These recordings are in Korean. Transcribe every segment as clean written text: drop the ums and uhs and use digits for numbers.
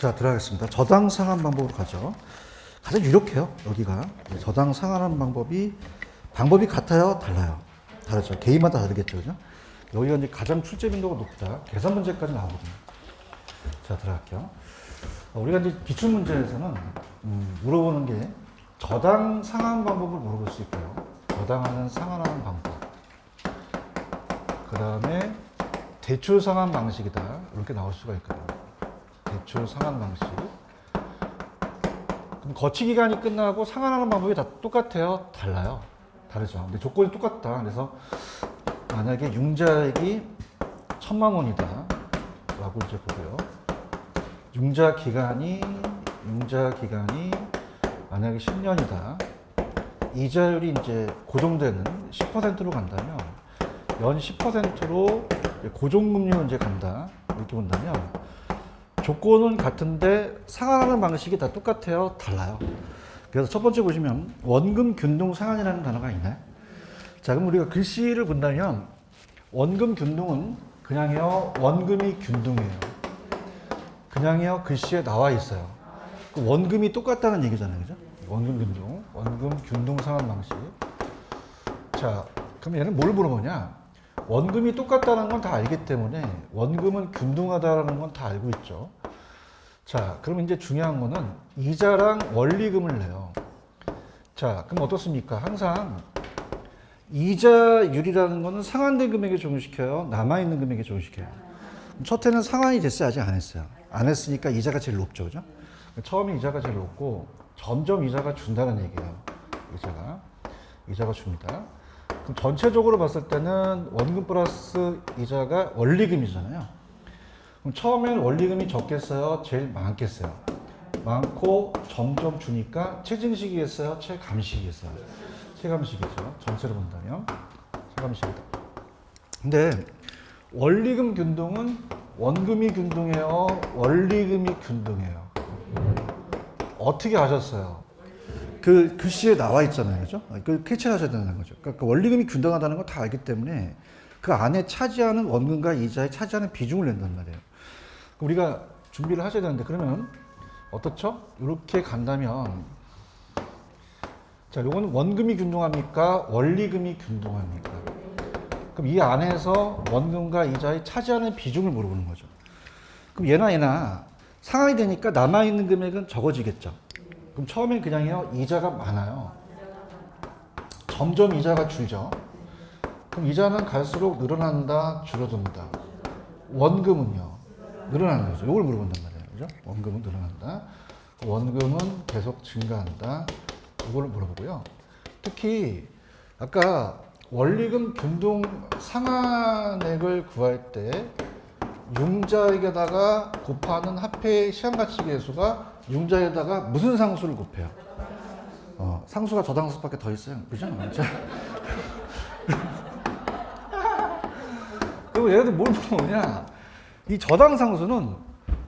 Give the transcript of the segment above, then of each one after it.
자, 들어가겠습니다. 저당 상환 방법으로 가죠. 가장 유력해요, 여기가. 저당 상환하는 방법이 같아요, 달라요? 다르죠. 개인마다 다르겠죠, 그죠? 여기가 이제 가장 출제 빈도가 높다. 계산 문제까지 나오거든요. 자, 들어갈게요. 우리가 이제 기출 문제에서는 물어보는 게 저당 상환 방법을 물어볼 수 있고요. 저당하는 상환하는 방법. 그 다음에 대출 상환 방식이다. 이렇게 나올 수가 있거든요. 대출 상환 방식. 그럼 거치 기간이 끝나고 상환하는 방법이 다 똑같아요? 달라요? 다르죠. 근데 조건이 똑같다. 그래서 만약에 융자액이 1,000만 원이다. 라고 이제 보고요. 융자 기간이 만약에 10년이다. 이자율이 이제 고정되는 10%로 간다면 연 10%로 고정금리로 이제 간다. 이렇게 본다면 조건은 같은데 상환하는 방식이 다 똑같아요? 달라요? 그래서 첫 번째 보시면 원금 균등 상환이라는 단어가 있나요? 자, 그럼 우리가 글씨를 본다면 원금 균등은 그냥요 원금이 균등해요. 그냥요 글씨에 나와 있어요. 그 원금이 똑같다는 얘기잖아요, 그죠? 원금 균등 상환 방식. 자, 그럼 얘는 뭘 물어보냐? 원금이 똑같다는 건 다 알기 때문에 원금은 균등하다는 건 다 알고 있죠. 자, 그럼 이제 중요한 거는 이자랑 원리금을 내요. 자, 그럼 어떻습니까? 항상 이자율이라는 거는 상환된 금액에 적용시켜요? 남아있는 금액에 적용시켜요? 첫 해는 상환이 됐어요? 아직 안 했어요? 안 했으니까 이자가 제일 높죠, 그죠? 처음에 이자가 제일 높고 점점 이자가 준다는 얘기예요. 이자가 줍니다. 그럼 전체적으로 봤을 때는 원금 플러스 이자가 원리금이잖아요. 그럼 처음에는 원리금이 적겠어요? 제일 많겠어요? 많고 점점 주니까 체증식이겠어요? 체감식이겠어요? 체감식이죠. 전체로 본다면 체감식이다. 근데 원리금 균등은 원금이 균등해요? 원리금이 균등해요? 어떻게 아셨어요? 그 글씨에 나와 있잖아요, 그죠? 그 캐치하셔야 되는 거죠. 그러니까 원리금이 균등하다는 걸 다 알기 때문에 그 안에 차지하는 원금과 이자에 차지하는 비중을 낸단 말이에요. 우리가 준비를 하셔야 되는데 그러면 어떻죠? 이렇게 간다면 자, 요거는 원금이 균등합니까? 원리금이 균등합니까? 그럼 이 안에서 원금과 이자에 차지하는 비중을 물어보는 거죠. 그럼 얘나 상환이 되니까 남아있는 금액은 적어지겠죠. 그럼 처음엔 그냥요 이자가 많아요. 점점 이자가 줄죠. 그럼 이자는 갈수록 늘어난다, 줄어든다. 원금은요 늘어나는 거죠. 이걸 물어본단 말이에요, 그죠? 원금은 늘어난다. 원금은 계속 증가한다. 이걸 물어보고요. 특히 아까 원리금 균등 상환액을 구할 때 융자액에다가 곱하는 화폐 시간가치계수가 융자에다가 무슨 상수를 곱해요? 상수가 저당수밖에 더 있어요. 그죠? 그리고 얘네들 뭘 물어보냐? 이 저당상수는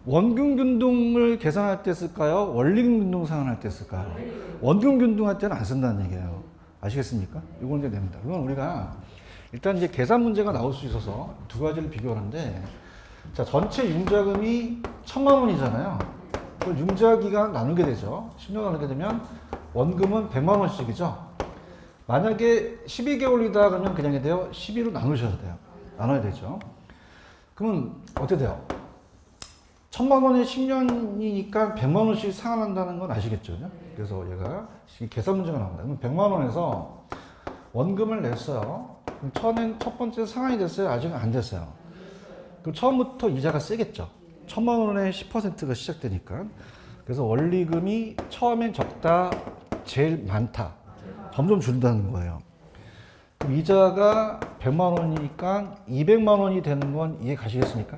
원금 균등을 계산할 때 쓸까요? 원리금 균등 상환할 때 쓸까요? 원금 균등할 때는 안 쓴다는 얘기예요. 아시겠습니까? 이건 이제 됩니다. 그건 우리가 일단 이제 계산 문제가 나올 수 있어서 두 가지를 비교하는데, 자, 전체 융자금이 1,000만 원이잖아요. 그걸 융자 기간 나누게 되죠. 10년 나누게 되면 원금은 100만 원씩이죠. 만약에 12개월이다 그러면 그냥 해야 돼요. 12로 나누셔야 돼요. 나눠야 되죠. 그러면 어떻게 돼요? 1,000만 원에 10년이니까 100만 원씩 상환한다는 건 아시겠죠? 그죠? 그래서 얘가 계산 문제가 나옵니다. 그럼 100만 원에서 원금을 냈어요. 그럼 처음엔 첫 번째 상환이 됐어요? 아직은 안 됐어요. 그럼 처음부터 이자가 세겠죠. 1,000만 원에 10%가 시작되니까. 그래서 원리금이 처음엔 적다, 제일 많다. 점점 줄다는 거예요. 그럼 이자가 100만 원이니까 200만 원이 되는 건 이해 가시겠습니까?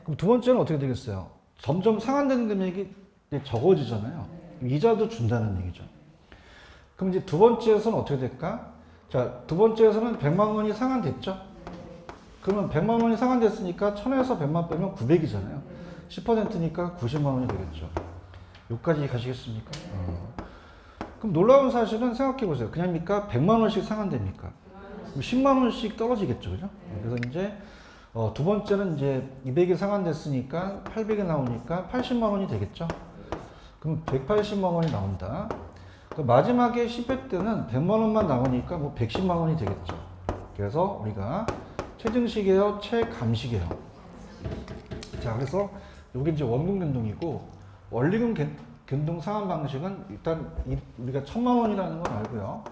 그럼 두 번째는 어떻게 되겠어요? 점점 상환되는 금액이 적어지잖아요. 이자도 준다는 얘기죠. 그럼 이제 두 번째에서는 어떻게 될까? 자, 두 번째에서는 100만 원이 상환됐죠? 그러면 100만 원이 상환됐으니까 1000에서 100만 빼면 900이잖아요. 10%니까 90만 원이 되겠죠. 여기까지 가시겠습니까? 그럼 놀라운 사실은 생각해 보세요. 그냥입니까? 100만 원씩 상환됩니까? 그럼 10만 원씩 떨어지겠죠. 그죠? 그래서 이제 두 번째는 이제 200이 상환됐으니까 800이 나오니까 80만 원이 되겠죠. 그럼 180만 원이 나온다. 그 마지막에 10회 때는 100만 원만 나오니까 뭐 110만 원이 되겠죠. 그래서 우리가 최증식이에요, 최감식이에요. 자, 그래서 이게 이제 원금 균등이고 원리금 균등 상환 방식은 일단 우리가 1000만 원이라는 건 알고요.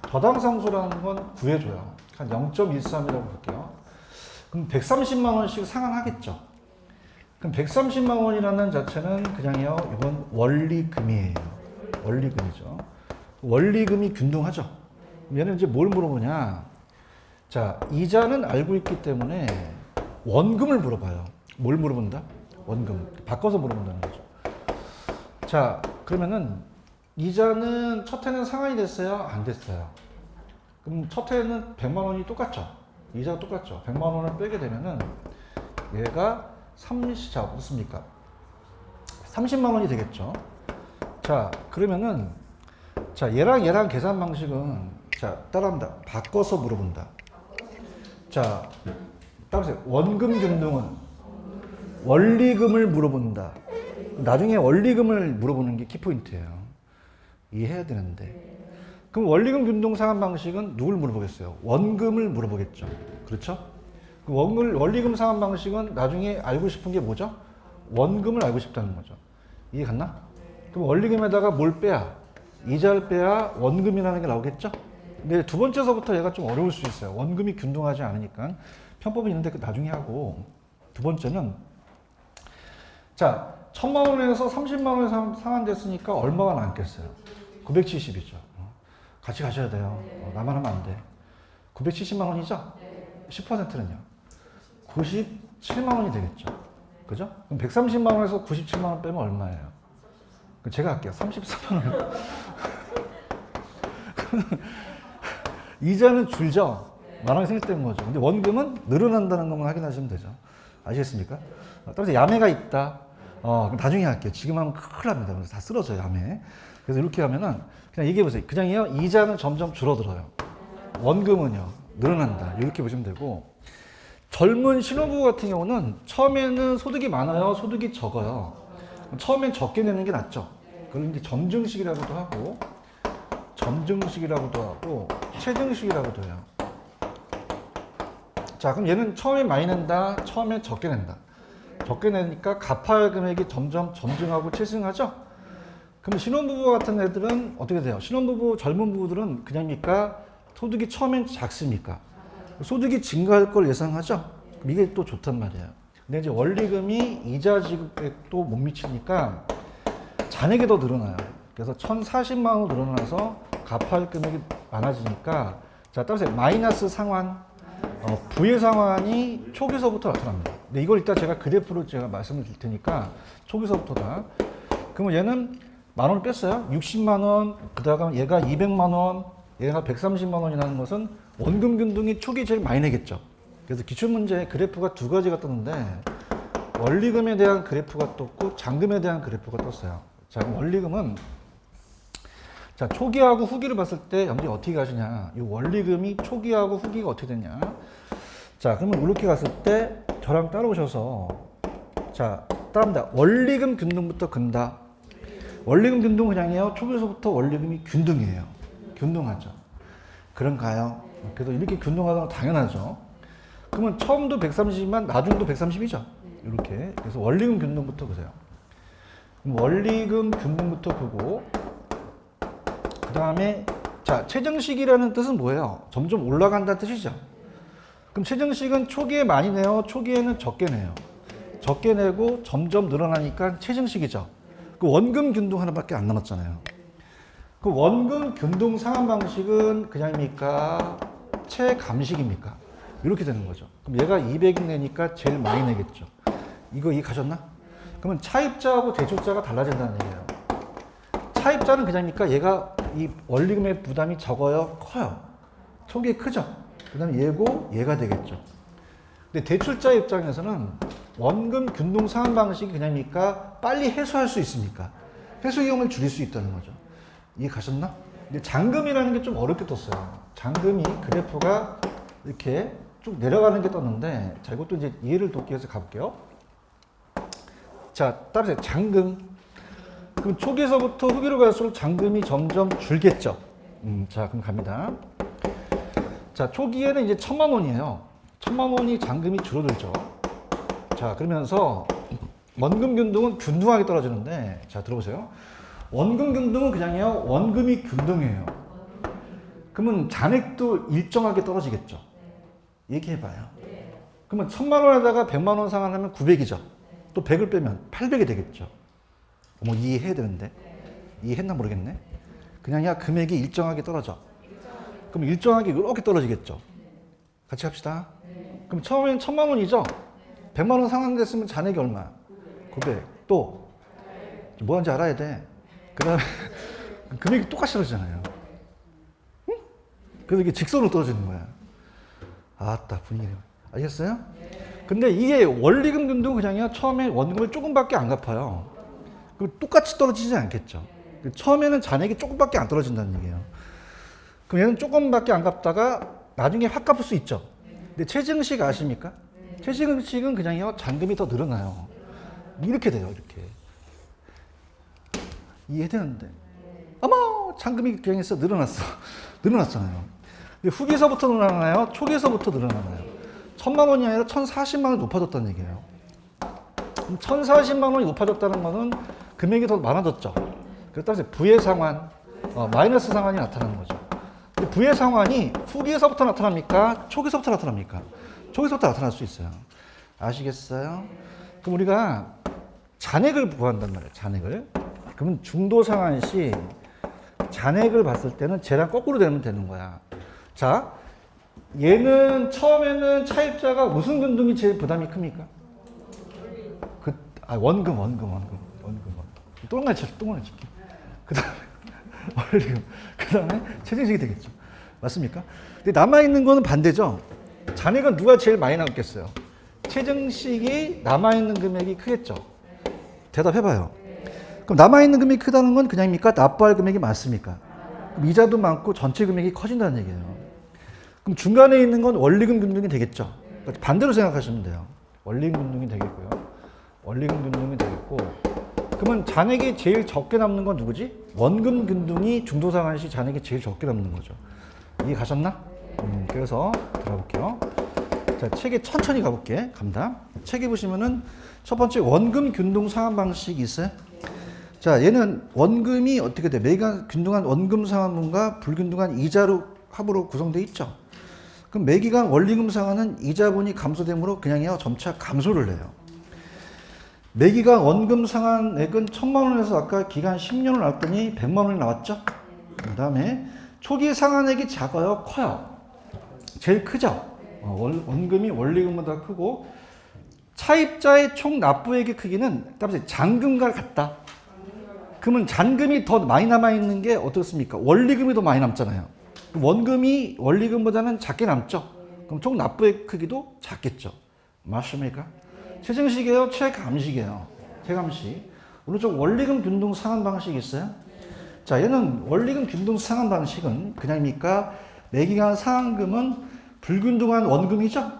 저당상수라는 건 구해줘요. 한 0.13이라고 볼게요. 그럼 130만 원씩 상환하겠죠. 그럼 130만 원이라는 자체는 그냥요, 이건 원리금이에요. 원리금이죠. 원리금이 균등하죠. 얘는 이제 뭘 물어보냐. 자, 이자는 알고 있기 때문에 원금을 물어봐요. 뭘 물어본다? 원금. 바꿔서 물어본다는 거죠. 자, 그러면은 이자는 첫 해는 상환이 됐어요? 안 됐어요? 그럼 첫 해는 100만 원이 똑같죠? 이자가 똑같죠? 100만 원을 빼게 되면은 얘가 자, 어떻습니까? 30만 원이 되겠죠? 자, 그러면은 자, 얘랑 계산 방식은 자, 따라합니다. 바꿔서 물어본다. 자, 따라하세요. 원금 균등은 원리금을 물어본다. 나중에 원리금을 물어보는 게 키포인트예요. 이해해야 되는데. 그럼 원리금 균등 상환 방식은 누굴 물어보겠어요? 원금을 물어보겠죠. 그렇죠? 그 원리금 상환 방식은 나중에 알고 싶은 게 뭐죠? 원금을 알고 싶다는 거죠. 이해 갔나? 그럼 원리금에다가 뭘 빼야? 이자를 빼야 원금이라는 게 나오겠죠? 근데 두 번째서부터 얘가 좀 어려울 수 있어요. 원금이 균등하지 않으니까. 편법이 있는데 나중에 하고. 두 번째는 자, 1000만 원에서 30만 원에 상환됐으니까 얼마가 남겠어요? 970이죠. 같이 가셔야 돼요. 나만 하면 안 돼. 970만 원이죠? 10%는요? 97만 원이 되겠죠. 그죠? 그럼 130만 원에서 97만 원 빼면 얼마예요? 제가 할게요. 34만 원. 이자는 줄죠? 만원이 생겼다는 거죠. 근데 원금은 늘어난다는 것만 확인하시면 되죠. 아시겠습니까? 따라서 야매가 있다. 그럼 나중에 할게요. 지금 하면 큰일 납니다. 그래서 다 쓰러져요, 야매. 그래서 이렇게 하면은 그냥 얘기해 보세요. 그냥요, 이자는 점점 줄어들어요. 원금은요, 늘어난다. 이렇게 보시면 되고, 젊은 신혼부부 같은 경우는 처음에는 소득이 많아요, 소득이 적어요. 처음엔 적게 내는 게 낫죠. 그걸 이제 점증식이라고도 하고, 최증식이라고도 해요. 자, 그럼 얘는 처음에 많이 낸다, 처음에 적게 낸다. 적게 내니까 갚아야 할 금액이 점점 점증하고 최승하죠? 그럼 신혼부부 같은 애들은 어떻게 돼요? 신혼부부, 젊은 부부들은 그냥입니까? 소득이 처음엔 작습니까? 소득이 증가할 걸 예상하죠? 그럼 이게 또 좋단 말이에요. 근데 이제 원리금이 이자 지급에 또 못 미치니까 잔액이 더 늘어나요. 그래서 1040만 원 늘어나서 갚아야 할 금액이 많아지니까 자, 따라서 마이너스 상환, 부의 상환이 초기서부터 나타납니다. 근데 이걸 이따 제가 그래프로 제가 말씀을 드릴 테니까 초기서부터다. 그러면 얘는 만 원을 뺐어요. 60만 원, 그다가 얘가 200만 원, 얘가 130만 원이라는 것은 원금 균등이 초기 제일 많이 내겠죠. 그래서 기출문제에 그래프가 두 가지가 떴는데 원리금에 대한 그래프가 떴고 잔금에 대한 그래프가 떴어요. 자, 그럼 원리금은 자, 초기하고 후기를 봤을 때 염지 어떻게 가시냐. 이 원리금이 초기하고 후기가 어떻게 되냐. 자, 그러면 이렇게 갔을 때 저랑 따라오셔서 자, 따라합니다. 원리금 균등부터 근다. 원리금 균등은 그냥이에요. 초기에서부터 원리금이 균등이에요. 균등하죠. 그런가요? 그래도 이렇게 균등하다는 건 당연하죠. 그러면 처음도 130이지만 나중도 130이죠. 이렇게. 그래서 원리금 균등부터 보세요. 그럼 원리금 균등부터 보고 그 다음에 자, 최정식이라는 뜻은 뭐예요? 점점 올라간다는 뜻이죠. 그럼 최정식은 초기에 많이 내요? 초기에는 적게 내요? 적게 내고 점점 늘어나니까 최정식이죠. 그 원금 균등 하나밖에 안 남았잖아요. 그 원금 균등 상환 방식은 그냥입니까? 최감식입니까? 이렇게 되는 거죠. 그럼 얘가 200이 내니까 제일 많이 내겠죠. 이거 이해 가셨나? 그러면 차입자하고 대출자가 달라진다는 얘기예요. 차입자는 그냥입니까? 얘가 이 원리금의 부담이 적어요? 커요? 초기에 크죠? 그 다음에 얘고 얘가 되겠죠. 근데 대출자 입장에서는 원금 균등 상환 방식이 그냥입니까? 빨리 해소할 수 있습니까? 해소 비용을 줄일 수 있다는 거죠. 이해 가셨나? 근데 잔금이라는 게 좀 어렵게 떴어요. 잔금이 그래프가 이렇게 쭉 내려가는 게 떴는데, 자, 이것도 이제 이해를 돕기 위해서 가볼게요. 자, 따라서 잔금. 그럼 초기에서부터 후기로 갈수록 잔금이 점점 줄겠죠. 자, 그럼 갑니다. 자, 초기에는 이제 1,000만 원이에요. 1,000만 원이 잔금이 줄어들죠. 자, 그러면서 원금 균등은 균등하게 떨어지는데, 자, 들어보세요. 원금 균등은 그냥요, 원금이 균등해요. 그러면 잔액도 일정하게 떨어지겠죠. 얘기해봐요. 그러면 1,000만 원에다가 100만 원 상환하면 900이죠. 또 100을 빼면 800이 되겠죠. 뭐 이해해야 되는데. 이해했나 모르겠네. 그냥야 금액이 일정하게 떨어져. 그럼 일정하게 이렇게 떨어지겠죠. 같이 합시다. 그럼 처음엔 1,000만 원이죠. 100만 원 상환됐으면 잔액이 얼마? 900. 또 뭐 하는지 알아야 돼. 그 다음에 금액이 똑같이 떨어지잖아요. 응? 그래서 이게 직선으로 떨어지는 거야. 아따, 분위기. 알겠어요? 근데 이게 원리금 균등은 그냥요, 처음에 원금을 조금밖에 안 갚아요. 그리고 똑같이 떨어지지 않겠죠. 처음에는 잔액이 조금밖에 안 떨어진다는 얘기예요. 그럼 얘는 조금밖에 안 갚다가 나중에 확 갚을 수 있죠. 근데 최증식 아십니까? 최증식은 그냥요, 잔금이 더 늘어나요. 이렇게 돼요, 이렇게. 이해되는데. 어머, 잔금이 그냥 있어, 늘어났어. 늘어났잖아요. 근데 후기에서부터 늘어나나요? 초기에서부터 늘어나나요? 1,000만 원이 아니라 1,040만 원이 높아졌다는 얘기예요. 1,040만 원이 높아졌다는 거는 금액이 더 많아졌죠. 그래서 따라서 부의 상환, 마이너스 상환이 나타나는 거죠. 근데 부의 상환이 후기에서부터 나타납니까? 초기에서부터 나타납니까? 초기에서부터 나타날 수 있어요. 아시겠어요? 그럼 우리가 잔액을 구한단 말이에요. 잔액을. 그러면 중도 상환 시 잔액을 봤을 때는 쟤랑 거꾸로 되면 되는 거야. 자, 얘는 처음에는 차입자가 무슨 균등이 제일 부담이 큽니까? 원금. 똥같이 칠게. 그 다음에 원리금. 그 다음에 최저식이 되겠죠. 맞습니까? 근데 남아있는 거는 반대죠. 잔액은 누가 제일 많이 남겠어요? 최증식이 남아있는 금액이 크겠죠. 대답해봐요. 그럼 남아있는 금액이 크다는 건 그냥입니까? 납부할 금액이 많습니까? 그럼 이자도 많고 전체 금액이 커진다는 얘기예요. 그럼 중간에 있는 건 원리금 균등이 되겠죠. 반대로 생각하시면 돼요. 원리금 균등이 되겠고요. 원리금 균등이 되겠고, 그러면 잔액이 제일 적게 남는 건 누구지? 원금 균등이 중도상환 시 잔액이 제일 적게 남는 거죠. 이해 가셨나? 그래서 들어볼게요. 자, 책에 천천히 가볼게. 갑니다. 책에 보시면은 첫 번째 원금 균등 상환 방식이 있어요. 자, 얘는 원금이 어떻게 돼? 매기간 균등한 원금 상환분과 불균등한 이자로 합으로 구성되어 있죠. 그럼 매기간 원리금 상환은 이자분이 감소되므로 그냥요, 점차 감소를 해요. 매기간 원금 상환액은 1,000만 원에서 아까 기간 10년을 나왔더니 100만 원이 나왔죠. 그 다음에 초기 상환액이 작아요, 커요? 제일 크죠. 원금이 원리금보다 크고, 차입자의 총 납부액의 크기는 따라서 잔금과 같다. 그러면 잔금이 더 많이 남아있는 게 어떻습니까? 원리금이 더 많이 남잖아요. 원금이 원리금보다는 작게 남죠. 그럼 총 납부액 크기도 작겠죠. 맞습니까? 최증식이에요? 최감식이에요? 최감식. 오른쪽 원리금 균등 상환 방식이 있어요? 자, 얘는 원리금 균등 상환 방식은 그냥입니까? 매기간 상환금은 불균등한 원금이죠?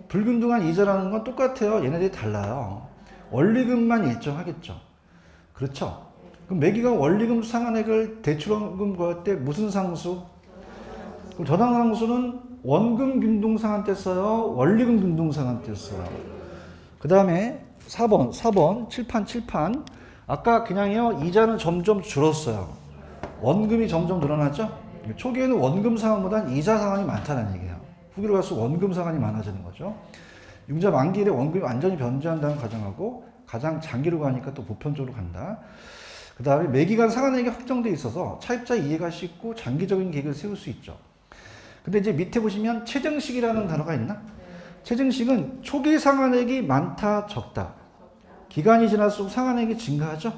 불균등한 이자라는 건 똑같아요. 얘네들이 달라요. 원리금만 일정하겠죠. 그렇죠? 그럼 매기간 원리금 상환액을 대출원금 구할 때 무슨 상수? 그럼 저당상수는 원금 균등 상환 때 써요? 원리금 균등 상환 때 써요? 그 다음에 4번, 칠판. 아까 그냥요, 이자는 점점 줄었어요. 원금이 점점 늘어났죠? 초기에는 원금 상환보다는 이자 상환이 많다는 얘기예요. 후기로 갈수록 원금 상환이 많아지는 거죠. 융자 만기일에 원금이 완전히 변제한다는 가정하고, 가장 장기로 가니까 또 보편적으로 간다. 그 다음에 매기간 상환액이 확정되어 있어서 차입자 이해가 쉽고 장기적인 계획을 세울 수 있죠. 근데 이제 밑에 보시면 최증식이라는 단어가 있나? 최증식은 초기 상환액이 많다, 적다. 기간이 지날수록 상환액이 증가하죠.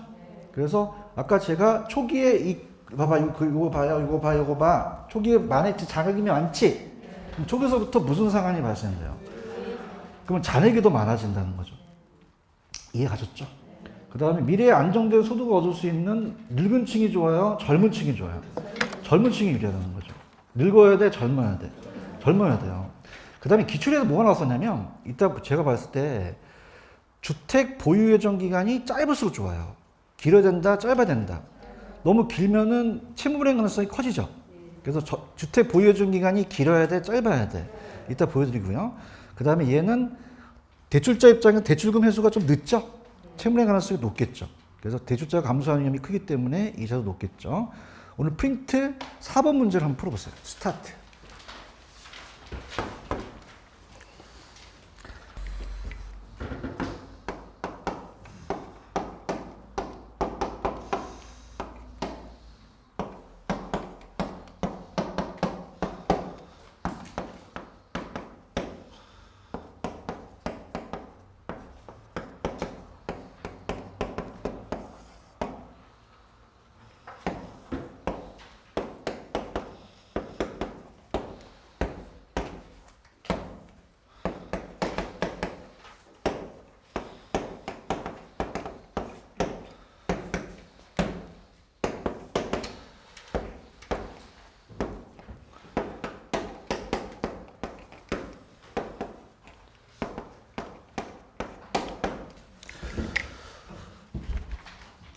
그래서 아까 제가 초기에 봐봐, 이거 봐. 초기에 많았지, 잔액이 많지. 그럼 초기에서부터 무슨 상환이 발생돼요? 그러면 잔액이 더 많아진다는 거죠. 이해 가셨죠? 그 다음에 미래에 안정된 소득을 얻을 수 있는 늙은 층이 좋아요? 젊은 층이 좋아요? 젊은 층이 유리하다는 거죠. 늙어야 돼? 젊어야 돼? 젊어야 돼요. 그 다음에 기출에서 뭐가 나왔었냐면, 이따 제가 봤을 때, 주택 보유 예정 기간이 짧을수록 좋아요. 길어야 된다, 짧아야 된다. 너무 길면은 채무 불이행 가능성이 커지죠. 그래서 주택 보유 예정 기간이 길어야 돼, 짧아야 돼. 이따 보여드리고요. 그 다음에 얘는 대출자 입장에서 대출금 회수가 좀 늦죠. 채무 불이행 가능성이 높겠죠. 그래서 대출자가 감소하는 위험이 크기 때문에 이자도 높겠죠. 오늘 프린트 4번 문제를 한번 풀어보세요. 스타트.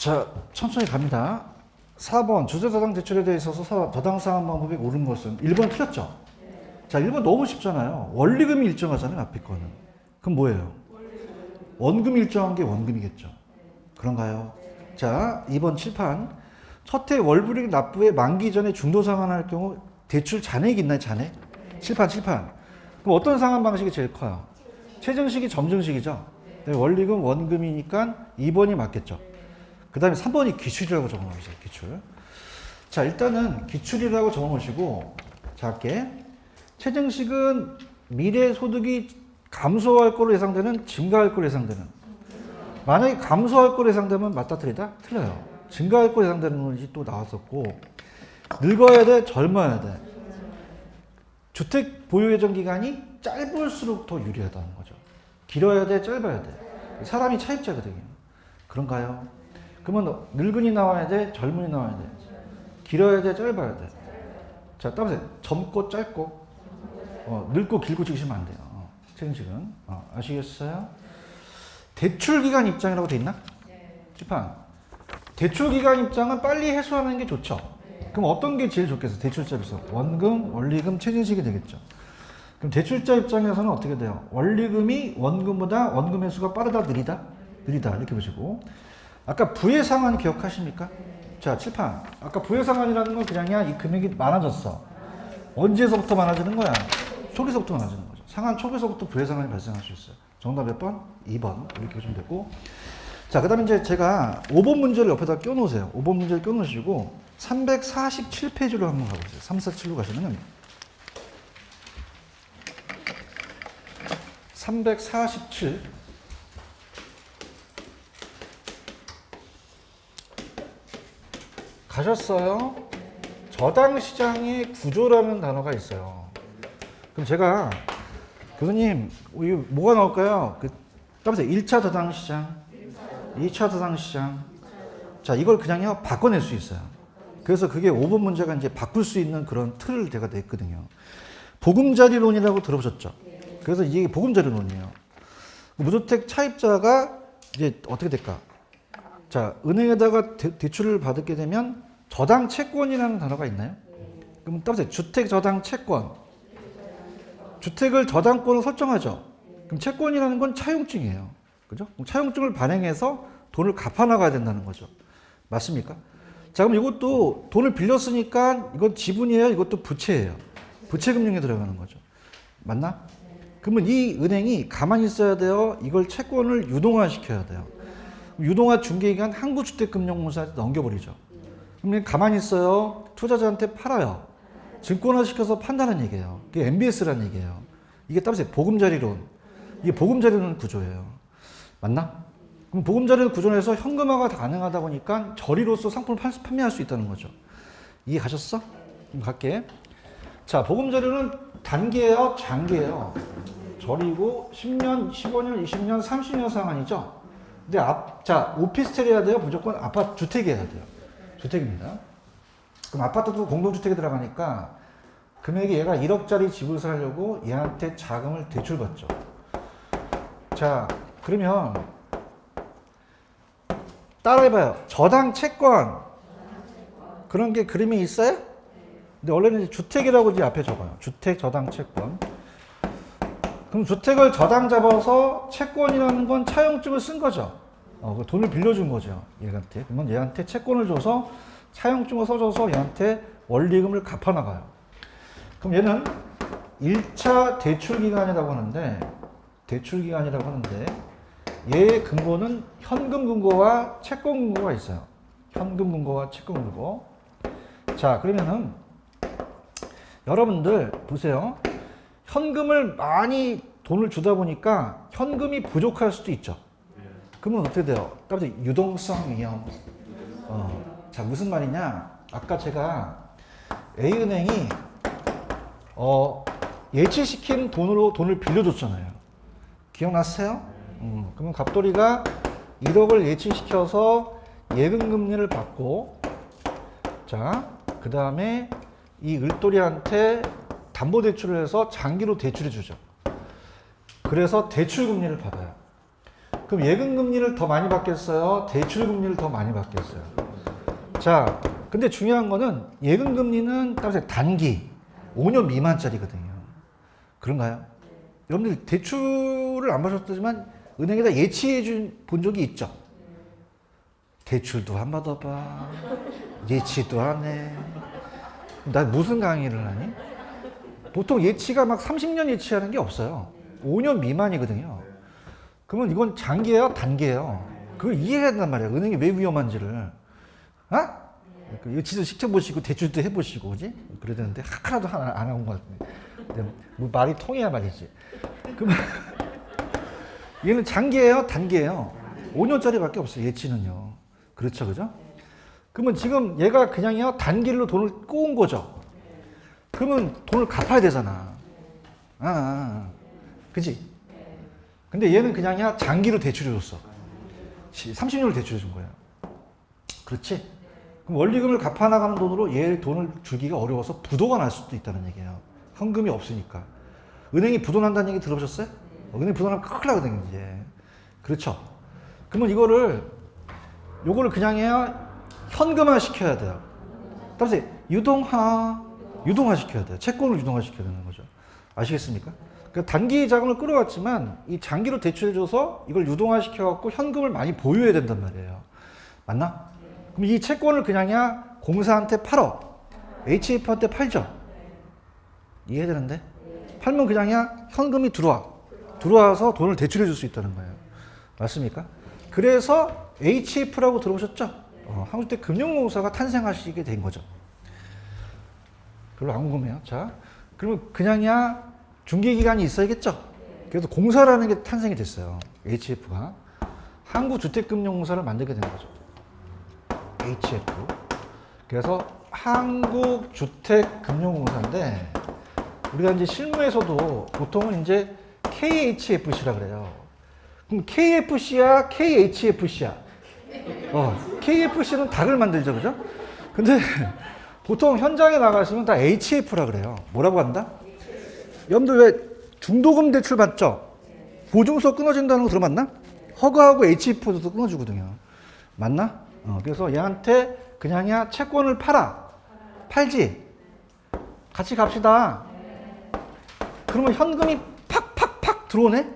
자, 천천히 갑니다. 4번 주택저당 대출에 대해 있어서 저당 상환 방법이 옳은 것은 1번 틀렸죠? 자, 1번 너무 쉽잖아요. 원리금이 일정하잖아요, 앞에 거는. 그럼 뭐예요? 원금이 일정한 게 원금이겠죠. 그런가요? 자, 2번 칠판. 첫해 월불이익 납부의 만기 전에 중도 상환할 경우 대출 잔액이 있나요, 잔액? 칠판. 그럼 어떤 상환 방식이 제일 커요? 최정식이 점증식이죠. 원리금, 원금이니까 2번이 맞겠죠. 그 다음에 3번이 기출이라고 적어놓으세요. 기출. 자, 일단은 기출이라고 적어놓으시고, 자, 할게. 최정식은 미래 소득이 감소할 거로 예상되는, 증가할 거로 예상되는. 만약에 감소할 거로 예상되면 맞다 틀리다? 틀려요. 증가할 거로 예상되는 것이 또 나왔었고, 늙어야 돼? 젊어야 돼? 주택 보유 예정 기간이 짧을수록 더 유리하다는 거죠. 길어야 돼? 짧아야 돼? 사람이 차입자거든요. 그런가요? 그러면 늙은이 나와야 돼? 젊은이 나와야 돼? 길어야 돼? 짧아야 돼? 자, 따보세요. 젊고 짧고 늙고 길고 찍으시면 안 돼요. 최근식은. 아시겠어요? 대출기간 입장이라고 돼 있나? 칠판. 대출기간 입장은 빨리 해소하는 게 좋죠. 그럼 어떤 게 제일 좋겠어요? 대출자 입장에서. 원금, 원리금, 최근식이 되겠죠. 그럼 대출자 입장에서는 어떻게 돼요? 원리금이 원금보다 원금 회수가 빠르다, 느리다? 느리다. 이렇게 보시고. 아까 부의 상환 기억하십니까? 자, 칠판. 아까 부의 상환이라는 건 그냥이야. 이 금액이 많아졌어. 언제서부터 많아지는 거야? 초기서부터 많아지는 거죠. 상환 초기서부터 부의 상환이 발생할 수 있어요. 정답 몇 번? 2번. 이렇게 보시면 되고. 자, 그 다음에 이제 제가 5번 문제를 옆에다 껴놓으세요. 5번 문제를 껴놓으시고 347페이지로 한번 가보세요. 347로 가시면 347 가셨어요? 저당 시장의 구조라는 단어가 있어요. 그럼 제가 교수님 뭐가 나올까요? 따보세요. 1차 저당 시장, 2차 저당 시장. 자, 이걸 그냥요 바꿔낼 수 있어요. 그래서 그게 5번 문제가 이제 바꿀 수 있는 그런 틀을 제가 냈거든요. 보금자리론이라고 들어보셨죠? 그래서 이게 보금자리론이에요. 무주택 차입자가 이제 어떻게 될까? 자, 은행에다가 대출을 받게 되면 저당 채권이라는 단어가 있나요? 그럼 따보세요. 주택 저당 채권. 주택을 저당권으로 설정하죠. 그럼 채권이라는 건 차용증이에요. 그죠? 차용증을 발행해서 돈을 갚아 나가야 된다는 거죠. 맞습니까? 자, 그럼 이것도 돈을 빌렸으니까 이건 지분이에요. 이것도 부채예요. 부채금융에 들어가는 거죠. 맞나? 그러면 이 은행이 가만히 있어야 돼요. 이걸 채권을 유동화시켜야 돼요. 유동화 중개기간 한국주택금융공사한테 넘겨버리죠. 그러면 가만히 있어요. 투자자한테 팔아요. 증권화 시켜서 판다는 얘기예요. 그게 MBS라는 얘기예요. 이게 따라서 보금자리론. 이게 보금자리론 구조예요. 맞나? 그럼 보금자리론 구조에서 현금화가 가능하다 보니까 저리로서 상품을 판매할 수 있다는 거죠. 이해 가셨어? 그럼 갈게. 자, 보금자리론은 단기예요? 장기예요? 저리고 10년, 15년, 20년, 30년 상환이죠? 근데 자, 오피스텔 해야 돼요? 무조건 아파트 주택이 해야 돼요. 주택입니다. 그럼 아파트도 공동주택에 들어가니까 금액이 얘가 1억짜리 집을 사려고 얘한테 자금을 대출받죠. 자, 그러면 따라해봐요. 저당 채권 그런 게 그림이 있어요? 근데 원래는 주택이라고 이제 앞에 적어요. 주택 저당 채권. 그럼 주택을 저당 잡아서 채권이라는 건 차용증을 쓴 거죠. 그 돈을 빌려준 거죠. 얘한테. 그러면 얘한테 채권을 줘서 차용증을 써줘서 얘한테 원리금을 갚아나가요. 그럼 얘는 1차 대출기간이라고 하는데 얘의 근거는 현금 근거와 채권 근거가 있어요. 현금 근거와 채권 근거. 자, 그러면은 여러분들 보세요. 현금을 많이 돈을 주다 보니까 현금이 부족할 수도 있죠. 그러면 어떻게 돼요? 갑자기 유동성 위험. 자, 무슨 말이냐? 아까 제가 A은행이 예치시킨 돈으로 돈을 빌려줬잖아요. 기억나세요? 그러면 갑돌이가 1억을 예치시켜서 예금금리를 받고, 자, 그 다음에 이 을돌이한테 담보대출을 해서 장기로 대출해 주죠. 그래서 대출금리를 받아요. 그럼 예금금리를 더 많이 받겠어요? 대출금리를 더 많이 받겠어요? 자, 근데 중요한 거는 예금금리는 단기 5년 미만짜리거든요. 그런가요? 여러분들 대출을 안 받았지만 은행에다 예치해 본 적이 있죠? 대출도 안 받아봐. 예치도 안 해. 나 무슨 강의를 하니? 보통 예치가 막 30년 예치하는 게 없어요. 5년 미만이거든요. 그러면 이건 장기예요? 단기예요? 그걸 이해해야 된단 말이에요. 은행이 왜 위험한지를. 예치도 시켜보시고 대출도 해보시고, 그지? 그래야 되는데 하나도 안 한 것 같은데. 뭐 말이 통해야 말이지. 그러면 얘는 장기예요? 단기예요? 5년짜리밖에 없어요. 예치는요. 그렇죠, 그죠? 그러면 지금 얘가 그냥요 단기로 돈을 꼬은 거죠. 그러면 돈을 갚아야 되잖아. 그지? 근데 얘는 그냥요 장기로 대출해 줬어. 30년을 대출해 준 거야. 그렇지? 그럼 원리금을 갚아 나가는 돈으로 얘 돈을 주기가 어려워서 부도가 날 수도 있다는 얘기예요. 현금이 없으니까. 은행이 부도난다는 얘기 들어보셨어요? 은행이 부도나면 큰일 나거든요, 이제. 그렇죠? 그러면 요거를 그냥 해야 현금화 시켜야 돼요. 따라서 유동화 시켜야 돼요. 채권을 유동화 시켜야 되는 거죠. 아시겠습니까? 그러니까 단기 자금을 끌어왔지만 이 장기로 대출해줘서 이걸 유동화 시켜갖고 현금을 많이 보유해야 된단 말이에요. 맞나? 그럼 이 채권을 그냥야 공사한테 팔어. HF한테 팔죠. 이해되는데? 팔면 그냥야 현금이 들어와서 돈을 대출해 줄 수 있다는 거예요. 맞습니까? 그래서 HF라고 들어보셨죠? 한국주택 금융공사가 탄생하시게 된 거죠. 별로 안 궁금해요. 자, 그러면 그냥야 중개기간이 있어야겠죠? 그래서 공사라는 게 탄생이 됐어요. HF가. 한국주택금융공사를 만들게 된 거죠. HF. 그래서 한국주택금융공사인데, 우리가 이제 실무에서도 보통은 이제 KHFC라 그래요. 그럼 KFC야, KHFC야? KFC는 닭을 만들죠, 그죠? 근데 보통 현장에 나가시면 다 HF라 그래요. 뭐라고 한다? 여러분들 왜 중도금 대출 받죠? 보증서 끊어진다는 거 들어봤나? 허가하고 HF도 끊어주거든요. 맞나? 그래서 얘한테 그냥야 채권을 팔지? 같이 갑시다. 그러면 현금이 팍팍팍 들어오네?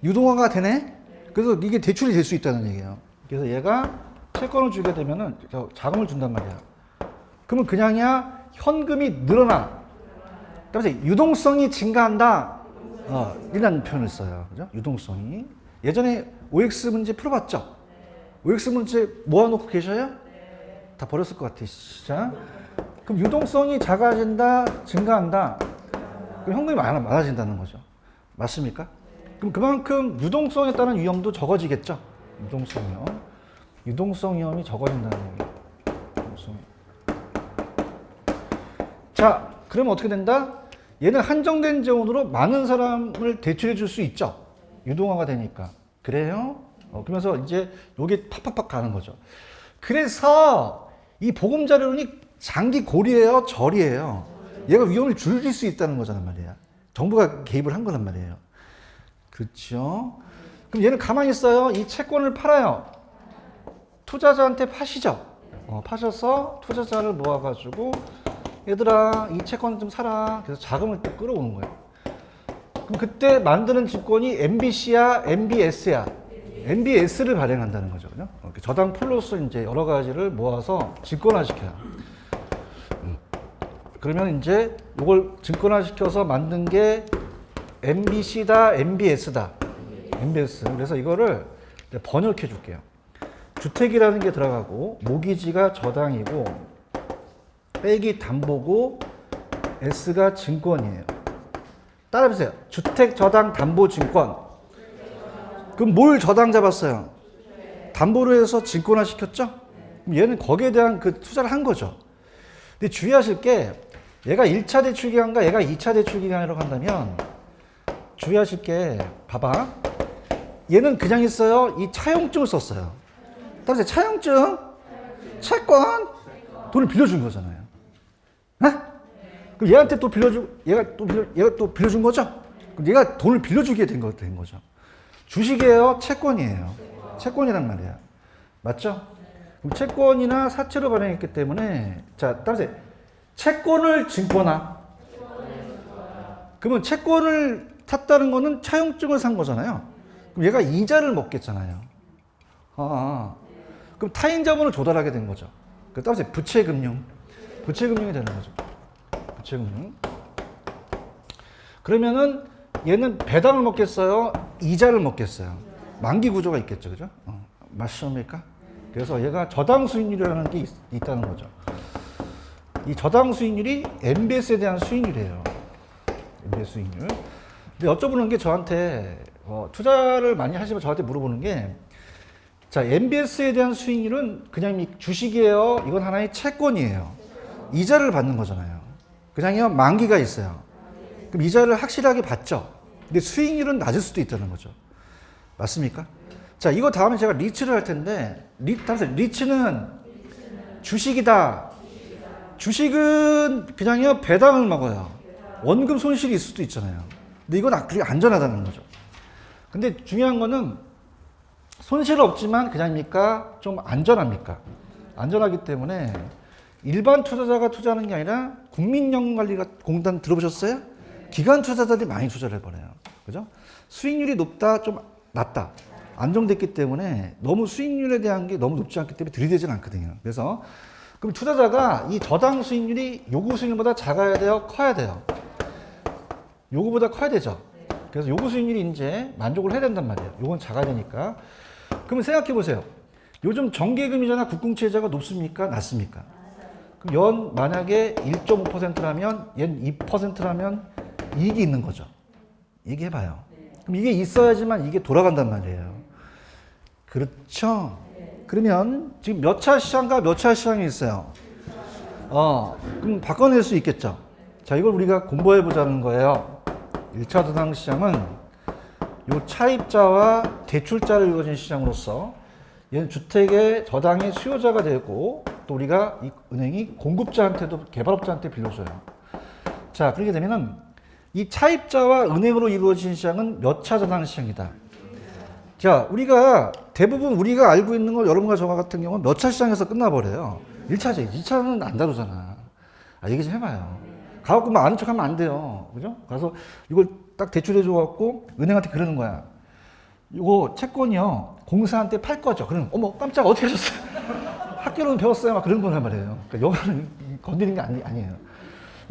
유동화가 되네? 그래서 이게 대출이 될 수 있다는 얘기예요. 그래서 얘가 채권을 주게 되면은 자금을 준단 말이야. 그러면 그냥야 현금이 늘어나. 그래서 유동성이 증가한다. 이라는 표현을 써요. 그죠? 유동성이. 예전에 OX 문제 풀어봤죠? OX 문제 모아놓고 계셔요? 다 버렸을 것 같아. 자, 그럼 유동성이 작아진다, 증가한다. 그럼 현금이 많아진다는 거죠. 맞습니까? 그럼 그만큼 유동성에 따른 위험도 적어지겠죠? 유동성 위험이 적어진다는 얘기예요. 자, 그러면 어떻게 된다? 얘는 한정된 재원으로 많은 사람을 대출해 줄 수 있죠. 유동화가 되니까. 그래요? 그러면서 이제 요게 팍팍팍 가는 거죠. 그래서 이 보금자리론이 장기 고리예요, 절이에요? 얘가 위험을 줄일 수 있다는 거잖아 말이야. 정부가 개입을 한 거란 말이에요. 그렇죠? 그럼 얘는 가만히 있어요. 이 채권을 팔아요. 투자자한테 파시죠. 파셔서 투자자를 모아가지고 얘들아 이 채권 좀 사라. 그래서 자금을 또 끌어오는 거예요. 그럼 그때 만드는 증권이 MBC야, MBS야. MBS를 발행한다는 거죠. 그죠? 저당 풀로서 이제 여러 가지를 모아서 증권화시켜요. 그러면 이제 이걸 증권화시켜서 만든 게 MBC다, MBS다. MBS. 그래서 이거를 번역해 줄게요. 주택이라는 게 들어가고 모기지가 저당이고 빼기 담보고 S가 증권이에요. 따라해보세요. 주택 저당 담보 증권. 그럼 뭘 저당 잡았어요? 담보로 해서 증권화 시켰죠? 그럼 얘는 거기에 대한 그 투자를 한 거죠. 근데 주의하실 게 얘가 1차 대출 기간과 얘가 2차 대출 기간이라고 한다면 주의하실 게 봐봐. 얘는 그냥 있어요. 이 차용증을 썼어요. 따라서 차용증, 채권, 돈을 빌려준 거잖아요. 네? 그럼 얘한테 또 얘가 또 빌려준 거죠? 그럼 얘가 돈을 빌려주게 된 거죠. 주식이에요? 채권이에요? 채권이란 말이야. 맞죠? 그럼 채권이나 사채로 발행했기 때문에, 자, 따라서 채권을 증권화. 그러면 채권을 샀다는 거는 차용증을 산 거잖아요. 그럼 얘가 이자를 먹겠잖아요. 그럼 타인 자본을 조달하게 된 거죠. 따라서 부채금융이 되는 거죠. 부채금융. 그러면은 얘는 배당을 먹겠어요? 이자를 먹겠어요? 만기 구조가 있겠죠. 그죠? 맞습니까? 그래서 얘가 저당 수익률이라는 게 있다는 거죠. 이 저당 수익률이 MBS에 대한 수익률이에요. MBS 수익률. 근데 여쭤보는 게 저한테 투자를 많이 하시면 저한테 물어보는 게 자, MBS에 대한 수익률은 그냥 주식이에요. 이건 하나의 채권이에요. 이자를 받는 거잖아요. 그냥요, 만기가 있어요. 그럼 이자를 확실하게 받죠. 근데 수익률은 낮을 수도 있다는 거죠. 맞습니까? 자, 이거 다음에 제가 리츠를 할 텐데, 리츠는 주식이다. 주식은 그냥요, 배당을 먹어요. 원금 손실이 있을 수도 있잖아요. 근데 이건 그게 안전하다는 거죠. 근데 중요한 거는 손실은 없지만 그냥입니까? 좀 안전합니까? 안전하기 때문에 일반 투자자가 투자하는 게 아니라 국민연금관리공단 들어보셨어요? 기관 투자자들이 많이 투자를 해버려요. 그죠? 수익률이 높다, 좀 낮다. 안정됐기 때문에 너무 수익률에 대한 게 너무 높지 않기 때문에 들이대진 않거든요. 그래서 그럼 투자자가 이 저당 수익률이 요구 수익률보다 작아야 돼요? 커야 돼요? 요구보다 커야 되죠. 그래서 요구 수익률이 이제 만족을 해야 된단 말이에요. 요건 작아야 되니까. 그러면 생각해 보세요. 요즘 정기금이자나 국공채이자가 높습니까? 낮습니까? 그럼 연 만약에 1.5%라면 얘는 2%라면 이익이 있는 거죠. 얘기해봐요. 그럼 이게 있어야지만 이게 돌아간단 말이에요. 그렇죠? 그러면 지금 몇 차 시장과 몇 차 시장이 있어요? 그럼 바꿔낼 수 있겠죠? 자, 이걸 우리가 공부해 보자는 거예요. 1차 저당 시장은 요 차입자와 대출자를 이루어진 시장으로서 얘는 주택의 저당의 수요자가 되고 또 우리가 이 은행이 공급자한테도 개발업자한테 빌려줘요. 자, 그렇게 되면은 이 차입자와 은행으로 이루어진 시장은 몇 차 저당 시장이다. 자, 우리가 대부분 우리가 알고 있는 걸 여러분과 저 같은 경우는 몇 차 시장에서 끝나버려요. 1차죠. 2차는 안 다루잖아. 얘기 좀 해봐요. 가갖고 막 아는 척 하면 안 돼요. 그죠? 가서 이걸 딱 대출해줘갖고 은행한테 그러는 거야. 이거 채권이요. 공사한테 팔 거죠. 그러면 어머 깜짝 어떻게 하셨어요? 학교로는 배웠어요. 막 그런 거란 말이에요. 그러니까 여기는 건드리는 게 아니에요.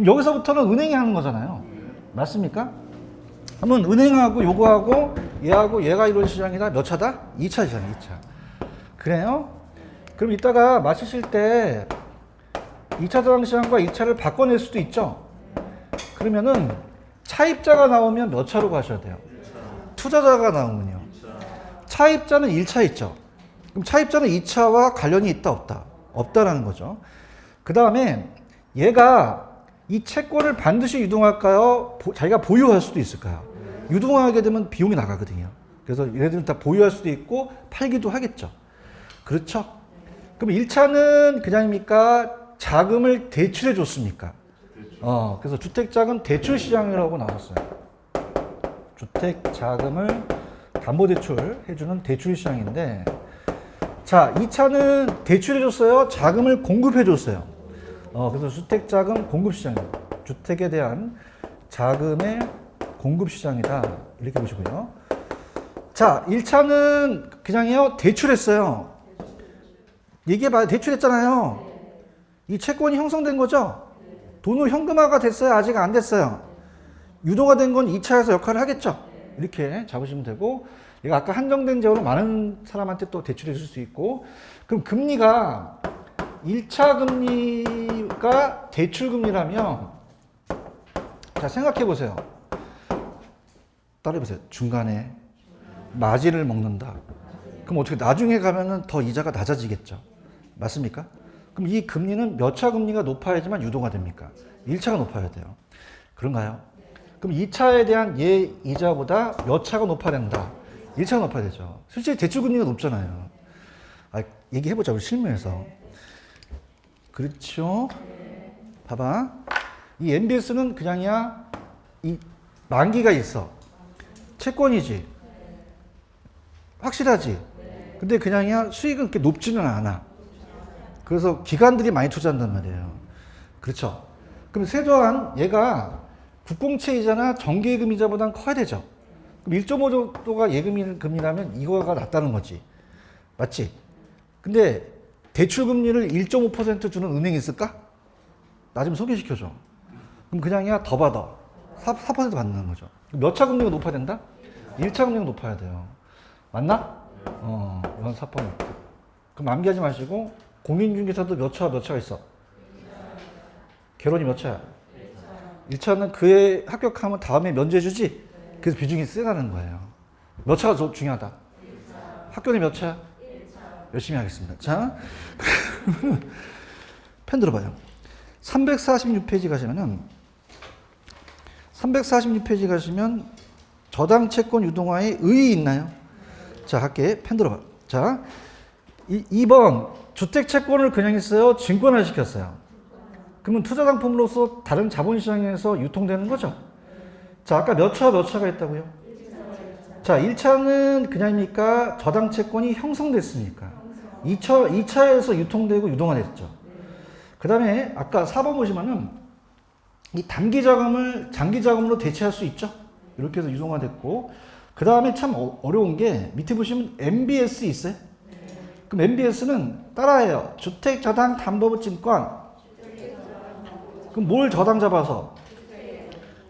여기서부터는 은행이 하는 거잖아요. 맞습니까? 그러면 은행하고 요거하고 얘하고 얘가 이런 시장이다. 몇 차다? 2차 시장, 2차. 그래요? 그럼 이따가 마치실 때 2차 저당 시장과 2차를 바꿔낼 수도 있죠. 그러면은 차입자가 나오면 몇 차로 가셔야 돼요? 투자자가 나오면요. 차입자는 1차 있죠. 그럼 차입자는 2차와 관련이 있다 없다? 없다라는 거죠. 그 다음에 얘가 이 채권을 반드시 유동할까요? 자기가 보유할 수도 있을까요? 유동하게 되면 비용이 나가거든요. 그래서 얘네들은 다 보유할 수도 있고 팔기도 하겠죠. 그렇죠? 그럼 1차는 그냥입니까? 자금을 대출해 줬습니까? 그래서 주택자금 대출시장이라고 나왔어요. 주택자금을 담보대출 해주는 대출시장인데, 자, 2차는 대출해줬어요? 자금을 공급해줬어요? 그래서 주택자금 공급시장입니다. 주택에 대한 자금의 공급시장이다. 이렇게 보시고요. 자, 1차는 그냥요, 대출했어요. 얘기해봐요. 대출했잖아요. 이 채권이 형성된 거죠? 돈을 현금화가 됐어요? 아직 안 됐어요? 유도가 된 건 2차에서 역할을 하겠죠? 이렇게 잡으시면 되고, 얘가 아까 한정된 제어로 많은 사람한테 또 대출해 줄 수 있고, 그럼 금리가 1차 금리가 대출 금리라면, 자, 생각해 보세요. 따라해 보세요. 중간에 마진을 먹는다. 그럼 어떻게 나중에 가면은 더 이자가 낮아지겠죠? 맞습니까? 그럼 이 금리는 몇 차 금리가 높아야지만 유도가 됩니까? 1차가 높아야 돼요. 그런가요? 그럼 2차에 대한 이자보다 몇 차가 높아야 된다? 1차가 높아야 되죠. 실제 대출 금리가 높잖아요. 얘기해보자, 우리 실무에서. 그렇죠? 봐봐. 이 MBS는 그냥이야, 이 만기가 있어. 채권이지. 확실하지. 근데 그냥이야, 수익은 그렇게 높지는 않아. 그래서 기관들이 많이 투자한단 말이에요. 그렇죠? 그럼 세도한 얘가 국공채 이자나 정기예금 이자보다는 커야 되죠. 그럼 1.5 정도가 예금 금리라면 이거가 낫다는 거지. 맞지? 근데 대출 금리를 1.5% 주는 은행이 있을까? 나 좀 소개시켜줘. 그럼 그냥이야, 더 받아. 4% 받는 거죠. 몇 차 금리가 높아야 된다? 1차 금리가 높아야 돼요. 맞나? 이건 4%. 그럼 암기하지 마시고, 공인중개사도 몇 차가 있어? 개론이 몇 차야? 1차는 그에 합격하면 다음에 면제해주지? 그래서 비중이 세다는 거예요. 몇 차가 중요하다? 학교는 몇 차야? 열심히 하겠습니다. 자, 펜 들어봐요. 346페이지 가시면 저당 채권 유동화에 의의 있나요? 자, 할게. 펜 들어봐. 자, 2번 주택 채권을 그냥 했어요? 증권화 시켰어요? 그러면 투자 상품으로서 다른 자본시장에서 유통되는 거죠? 자, 아까 몇 차가 있다고요? 자, 1차는 그냥입니까? 저당 채권이 형성됐으니까. 2차에서 유통되고 유동화됐죠. 그 다음에 아까 4번 보시면은 이 단기 자금을 장기 자금으로 대체할 수 있죠? 이렇게 해서 유동화됐고, 그 다음에 참 어려운 게 밑에 보시면 MBS 있어요? 그럼 MBS는 따라해요. 주택저당담보증권. 그럼 뭘 저당 잡아서?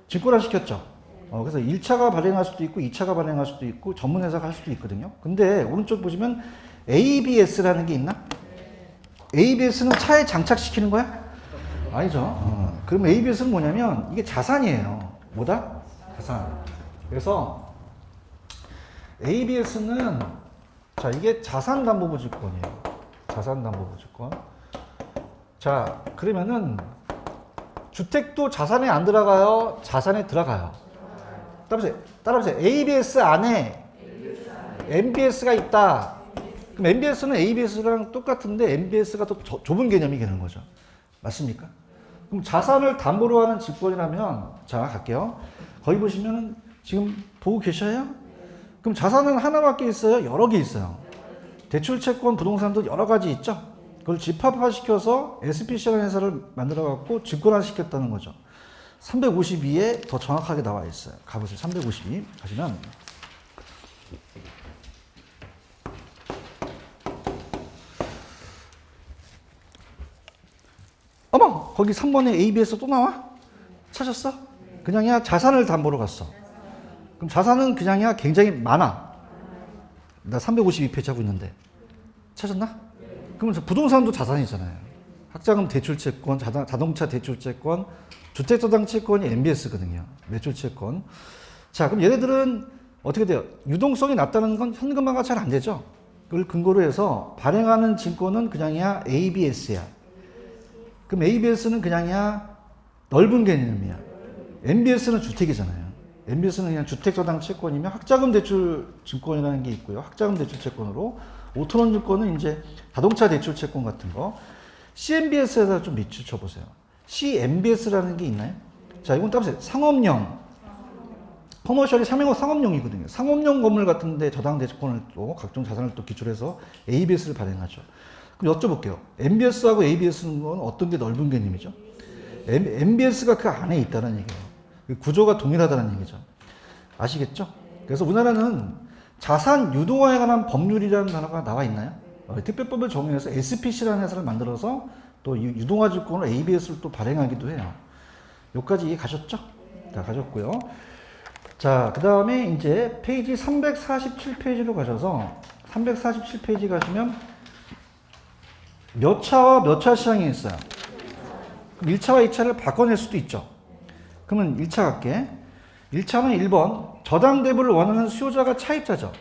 증권화 시켰죠. 그래서 1차가 발행할 수도 있고 2차가 발행할 수도 있고 전문회사가 할 수도 있거든요. 근데 오른쪽 보시면 ABS라는 게 있나? ABS는 차에 장착시키는 거야? 아니죠. 그럼 ABS는 뭐냐면 이게 자산이에요. 뭐다? 자산. 그래서 ABS는 자, 이게 자산담보부증권이에요. 자산담보부증권. 자, 그러면은 주택도 자산에 안 들어가요? 자산에 들어가요? 따라보세요. ABS 안에 MBS가 있다. 그럼 MBS는 ABS랑 똑같은데 MBS가 더 좁은 개념이 되는 거죠. 맞습니까? 그럼 자산을 담보로 하는 증권이라면, 자, 갈게요. 거기 보시면 지금 보고 계셔요? 그럼 자산은 하나밖에 있어요? 여러 개 있어요. 대출채권, 부동산도 여러 가지 있죠? 그걸 집합화시켜서 SPC라는 회사를 만들어갖고 증권화시켰다는 거죠. 352에 더 정확하게 나와 있어요. 가보세요. 352 가시면 어머! 거기 3번에 ABS 또 나와? 찾았어? 그냥이야 자산을 담보로 갔어. 그럼 자산은 그냥이야 굉장히 많아. 나 352페이지 하고 있는데 찾았나? 그러면 부동산도 자산이잖아요. 학자금 대출채권, 자동차 대출채권, 주택저당채권이 MBS거든요. 매출채권. 자, 그럼 얘네들은 어떻게 돼요? 유동성이 낮다는 건 현금화가 잘 안 되죠. 그걸 근거로 해서 발행하는 증권은 그냥이야 ABS야. 그럼 ABS는 그냥이야 넓은 개념이야. MBS는 주택이잖아요. MBS는 그냥 주택저당채권이면 학자금 대출증권이라는 게 있고요. 학자금 대출채권으로 오토론 증권은 이제 자동차 대출채권 같은 거. CMBS에다 좀 밑줄 쳐보세요. CMBS라는 게 있나요? 자, 이건 따보세요. 상업용. 커머셜이 상업용이거든요. 상업용 건물 같은데 저당 대출권을 또 각종 자산을 또 기초로 해서 ABS를 발행하죠. 그럼 여쭤볼게요. MBS하고 ABS는 어떤 게 넓은 개념이죠? MBS가 그 안에 있다는 얘기예요. 구조가 동일하다는 얘기죠. 아시겠죠? 그래서 우리나라는 자산 유동화에 관한 법률이라는 단어가 나와 있나요? 특별법을 적용해서 SPC라는 회사를 만들어서 또 유동화 주권을 ABS를 또 발행하기도 해요. 여기까지 이해 가셨죠? 자, 가셨고요. 자, 그 다음에 이제 페이지 347페이지로 가셔서 347페이지 가시면 몇 차와 몇 차 시장이 있어요. 그럼 1차와 2차를 바꿔낼 수도 있죠. 그러면 1차 갈게. 1차는 1번 저당 대부를 원하는 수요자가 차입자죠.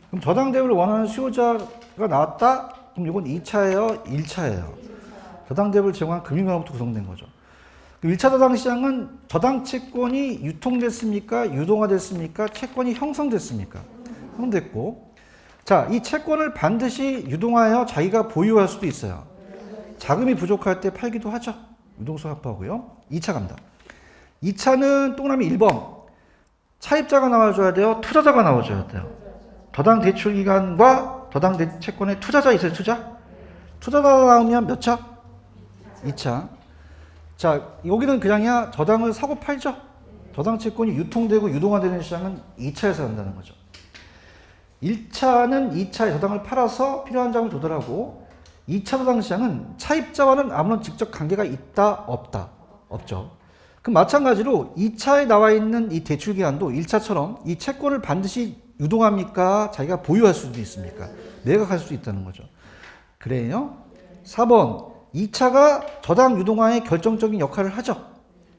그럼 저당 대부를 원하는 수요자가 나왔다? 그럼 이건 2차예요? 1차예요? 저당 대부를 제공한 금융회로부터 구성된 거죠. 1차 저당 시장은 저당 채권이 유통됐습니까? 유동화됐습니까? 채권이 형성됐습니까? 형성됐고, 자, 이 채권을 반드시 유동하여 자기가 보유할 수도 있어요. 자금이 부족할 때 팔기도 하죠. 유동성 합하고요. 2차 갑니다. 2차는 동그라미 1번. 차입자가 나와줘야 돼요? 투자자가 나와줘야 돼요? 저당 대출 기간과 저당 채권에 투자자 있어요? 투자자 나오면 몇 차? 2차. 자, 여기는 그냥이야 저당을 사고 팔죠. 저당 채권이 유통되고 유동화되는 시장은 2차에서 한다는 거죠. 1차는 2차에 저당을 팔아서 필요한 자금을 조달하고 2차 저당 시장은 차입자와는 아무런 직접 관계가 있다 없다? 없죠. 그럼 마찬가지로 2차에 나와 있는 이 대출 기간도 1차처럼 이 채권을 반드시 유동합니까? 자기가 보유할 수도 있습니까? 매각할 수도 있다는 거죠. 그래요. 4번 2차가 저당 유동화에 결정적인 역할을 하죠.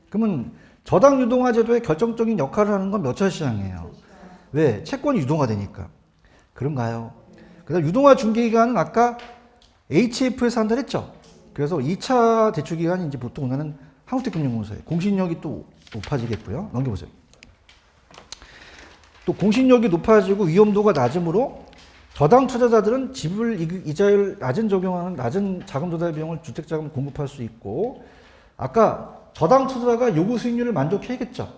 그러면 저당 유동화 제도에 결정적인 역할을 하는 건 몇 차 시장이에요? 왜? 채권이 유동화되니까. 그런가요? 그다음 유동화 중개기간은 아까 HF에서 한다 했죠. 그래서 2차 대출 기간이 이제 보통 우리는 한국대금융공사에 공신력이 또 높아지겠고요. 넘겨보세요. 또 공신력이 높아지고 위험도가 낮으므로 저당 투자자들은 지불 이자율 낮은 적용하는 낮은 자금 조달 비용을 주택자금 공급할 수 있고, 아까 저당 투자자가 요구 수익률을 만족해야겠죠.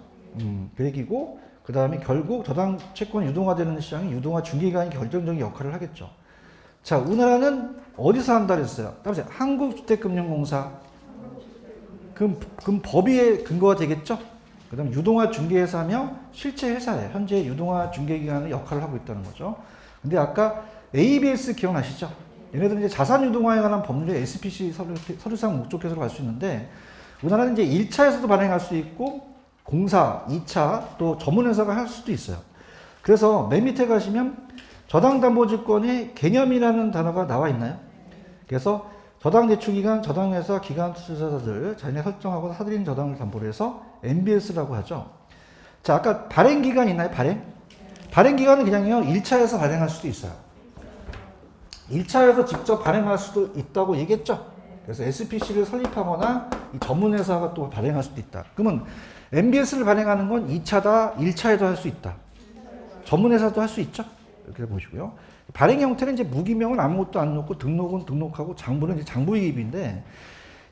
그 얘기고, 그 다음에 결국 저당 채권 유동화되는 시장이 유동화 중개기간이 결정적인 역할을 하겠죠. 자, 우리나라는 어디서 한다 그랬어요? 따라서 한국주택금융공사. 그럼 법위에 근거가 되겠죠? 그 다음 유동화 중개회사 하며 실제 회사에 현재 유동화 중개기관의 역할을 하고 있다는 거죠. 근데 아까 ABS 기억나시죠? 얘네들은 이제 자산 유동화에 관한 법률의 SPC 서류상 목적 해석을 할 수 있는데, 우리나라는 이제 1차에서도 발행할 수 있고, 공사, 2차, 또 전문회사가 할 수도 있어요. 그래서 맨 밑에 가시면 저당담보증권의 개념이라는 단어가 나와 있나요? 그래서 저당대출기간, 저당회사, 기간 투자자들, 자기네 설정하고 사들인 저당을 담보로 해서 MBS라고 하죠. 자, 아까 발행기간 있나요? 발행기간은 그냥요, 1차에서 발행할 수도 있어요. 1차에서 직접 발행할 수도 있다고 얘기했죠. 그래서 SPC를 설립하거나 이 전문회사가 또 발행할 수도 있다. 그러면 MBS를 발행하는 건 2차다, 1차에도 할 수 있다. 전문회사도 할 수 있죠. 이렇게 보시고요. 발행 형태는 이제 무기명은 아무것도 안 넣고 등록은 등록하고 장부는 이제 장부기입인데,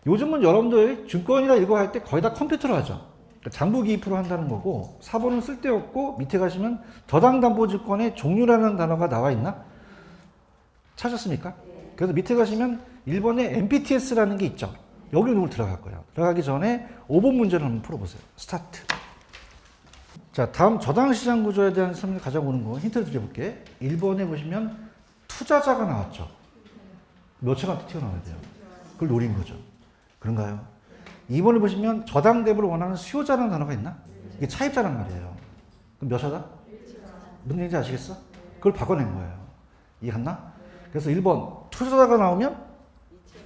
요즘은 여러분들 증권이나 이거 할 때 거의 다 컴퓨터로 하죠. 그러니까 장부기입으로 한다는 거고, 4번은 쓸데없고, 밑에 가시면 저당담보증권의 종류라는 단어가 나와 있나? 찾았습니까? 그래서 밑에 가시면 1번에 MPTS라는 게 있죠. 여기로 누굴 들어갈 거예요. 들어가기 전에 5번 문제를 한번 풀어보세요. 스타트. 자, 다음 저당시장 구조에 대한 설명을 가져오는 거 힌트를 드려볼게. 1번에 보시면 투자자가 나왔죠. 몇 차가 튀어나와야 돼요. 그걸 노린 거죠. 그런가요? 2번을 보시면 저당 대부를 원하는 수요자라는 단어가 있나? 이게 차입자란 말이에요. 그럼 몇 차다? 무슨 얘기인지 아시겠어? 그걸 바꿔낸 거예요. 이해갔나? 그래서 1번 투자자가 나오면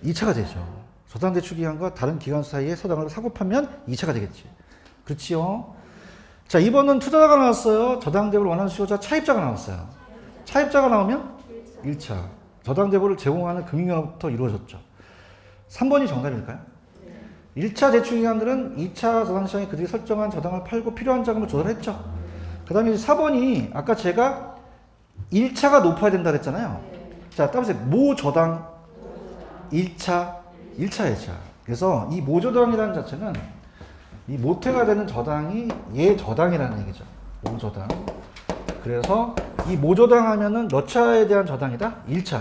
2차가 되죠. 저당 대출 기간과 다른 기간 사이에 서당을 사고 팔면 2차가 되겠지. 그렇지요? 자, 2번은 투자자가 나왔어요. 저당 대부를 원하는 수요자 차입자가 나왔어요. 차입자가 나오면 1차. 저당 대부를 제공하는 금융회로부터 이루어졌죠. 3번이 정답일까요? 1차 대출 기관들은 2차 저당시장에 그들이 설정한 저당을 팔고 필요한 자금을 조달했죠. 그 다음에 4번이 아까 제가 1차가 높아야 된다 그랬잖아요. 자, 따라서 모 저당 1차, 1차, 2차. 그래서 이 모조당이라는 자체는 이 모태가 되는 저당이 얘 저당이라는 얘기죠. 모조당. 그래서 이 모조당 하면은 몇 차에 대한 저당이다? 1차.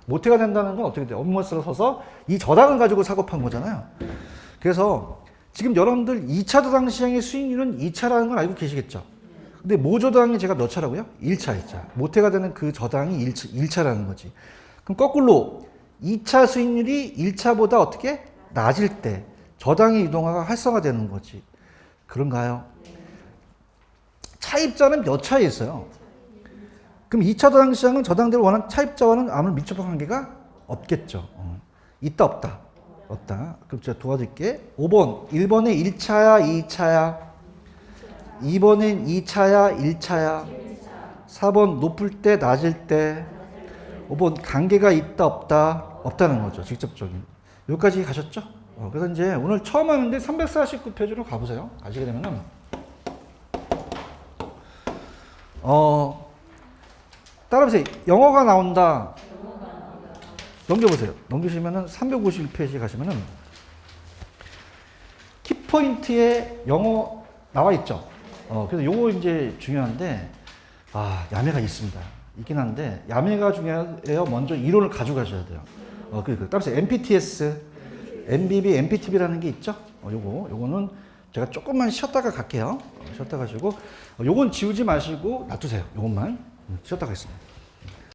모태가 된다는 건 어떻게 돼요? 업무스를 써서 이 저당을 가지고 사고판 거잖아요. 그래서 지금 여러분들 2차 저당 시행의 수익률은 2차라는 걸 알고 계시겠죠? 근데 모조당이 제가 몇 차라고요? 1차. 모태가 되는 그 저당이 1차라는 거지. 그럼 거꾸로 2차 수익률이 1차보다 어떻게? 낮을 때 저당의 유동화가 활성화되는 거지. 그런가요? 차입자는 몇 차에 있어요? 그럼 2차 저당 시장은 저당대로 원하는 차입자와는 아무런 밀접한 관계가 없겠죠. 있다 없다? 없다. 그럼 제가 도와드릴게. 5번. 1번에 1차야 2차야? 2번엔 2차야 1차야? 4번 높을 때 낮을 때? 5번 관계가 있다 없다? 없다는 거죠. 직접적인. 여기까지 가셨죠? 그래서 이제 오늘 처음 하는데 349페이지로 가보세요. 가시게 되면은 따라보세요. 영어가 나온다. 넘겨보세요. 넘기시면은 351페이지 가시면은 키포인트에 영어 나와 있죠. 그래서 요거 이제 중요한데, 야매가 있습니다. 있긴 한데, 야매가 중요해요. 먼저 이론을 가져가셔야 돼요. 따라보세요. MPTS, MBB, MPTB라는 게 있죠. 요거는 제가 조금만 쉬었다가 갈게요. 쉬었다 가시고, 요건 지우지 마시고 놔두세요. 요것만. 쉬었다 가겠습니다.